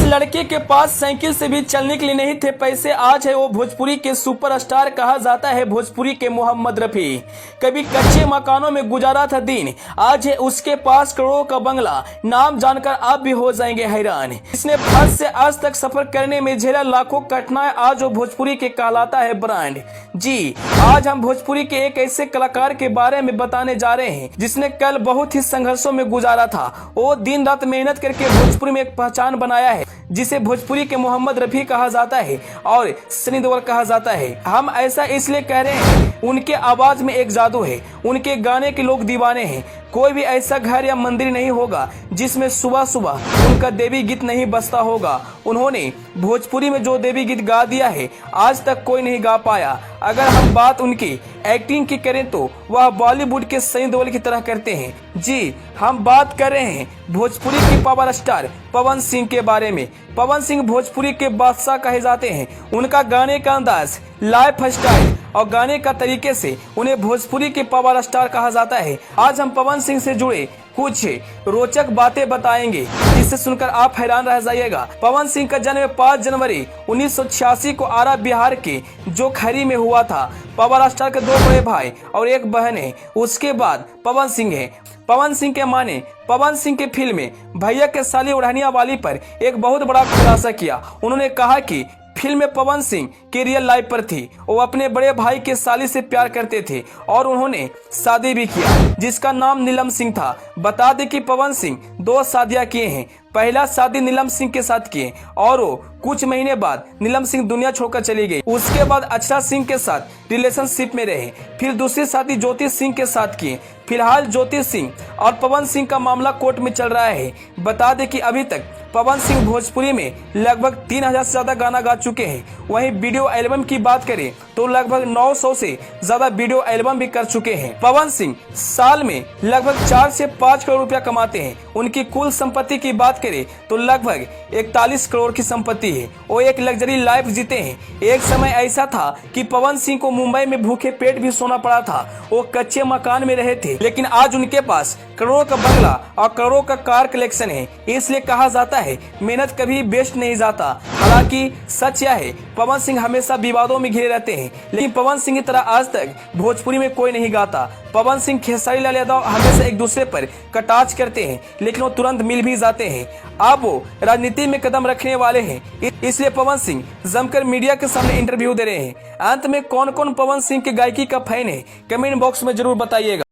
लड़के के पास साइकिल से भी चलने के लिए नहीं थे पैसे, आज है वो भोजपुरी के सुपरस्टार, कहा जाता है भोजपुरी के मोहम्मद रफी। कभी कच्चे मकानों में गुजारा था दिन, आज है उसके पास करोड़ों का बंगला। नाम जानकर आप भी हो जाएंगे हैरान। इसने फर्ज से आज तक सफर करने में झेला लाखों कठिनाई, आज वो भोजपुरी के कहलाता है ब्रांड। जी, आज हम भोजपुरी के एक ऐसे कलाकार के बारे में बताने जा रहे हैं जिसने कल बहुत ही संघर्षों में गुजारा था। वो दिन रात मेहनत करके भोजपुरी में एक पहचान बनाया है, जिसे भोजपुरी के मोहम्मद रफी कहा जाता है और सनी देओल कहा जाता है। हम ऐसा इसलिए कह रहे हैं, उनके आवाज में एक जादू है, उनके गाने के लोग दीवाने हैं। कोई भी ऐसा घर या मंदिर नहीं होगा जिसमें सुबह सुबह उनका देवी गीत नहीं बजता होगा। उन्होंने भोजपुरी में जो देवी गीत गा दिया है, आज तक कोई नहीं गा पाया। अगर हम बात उनकी एक्टिंग की करें तो वह बॉलीवुड के सनी देओल की तरह करते हैं। जी, हम बात कर रहे हैं भोजपुरी के पावर स्टार पवन सिंह के बारे में। पवन सिंह भोजपुरी के बादशाह कहे जाते हैं। उनका गाने का अंदाज, लाइफ स्टाइल और गाने का तरीके से उन्हें भोजपुरी के पावर स्टार कहा जाता है। आज हम पवन सिंह से जुड़े कुछ रोचक बातें बताएंगे जिसे सुनकर आप हैरान रह जाइएगा। पवन सिंह का जन्म 5 जनवरी 1986 को आरा बिहार के जोखरी में हुआ था। पावर स्टार के 2 बड़े भाई और एक बहन है। उसके बाद पवन सिंह है। पवन सिंह के मां ने पवन सिंह के फिल्म में भैया के साली ओढ़निया वाली पर एक बहुत बड़ा खुलासा किया। उन्होंने कहा कि फिल्म में पवन सिंह की रियल लाइफ पर थी। वो अपने बड़े भाई के साली से प्यार करते थे और उन्होंने शादी भी किया जिसका नाम नीलम सिंह था। बता दें कि पवन सिंह 2 शादियां किए हैं। पहला शादी नीलम सिंह के साथ किए और वो कुछ महीने बाद नीलम सिंह दुनिया छोड़कर चली गई। उसके बाद अक्षरा सिंह के साथ रिलेशनशिप में रहे। फिर दूसरी शादी ज्योति सिंह के साथ किए। फिलहाल ज्योति सिंह और पवन सिंह का मामला कोर्ट में चल रहा है। बता दें कि अभी तक पवन सिंह भोजपुरी में लगभग 3000 से ज्यादा गाना गा चुके हैं। वहीं वीडियो एल्बम की बात करें तो लगभग 900 से ज्यादा वीडियो एल्बम भी कर चुके हैं। पवन सिंह साल में लगभग 4 से 5 करोड़ रुपया कमाते हैं। उनकी कुल संपत्ति की बात करें तो लगभग 41 करोड़ की संपत्ति है। वो एक लग्जरी लाइफ जीते हैं। एक समय ऐसा था कि पवन सिंह को मुंबई में भूखे पेट भी सोना पड़ा था। वो कच्चे मकान में रहे थे, लेकिन आज उनके पास करोड़ों का बंगला और करोड़ों का कार कलेक्शन है। इसलिए कहा जाता है मेहनत कभी वेस्ट नहीं जाता। हालांकि सच यह है, पवन सिंह हमेशा विवादों में घिरे रहते हैं, लेकिन पवन सिंह की तरह आज तक भोजपुरी में कोई नहीं गाता। पवन सिंह, खेसारी लाल यादव हमेशा एक दूसरे पर कटाक्ष करते हैं, लेकिन वो तुरंत मिल भी जाते हैं। अब वो राजनीति में कदम रखने वाले हैं, इसलिए पवन सिंह जमकर मीडिया के सामने इंटरव्यू दे रहे हैं। अंत में कौन कौन पवन सिंह के गायकी का फैन है, कमेंट बॉक्स में जरूर बताइएगा।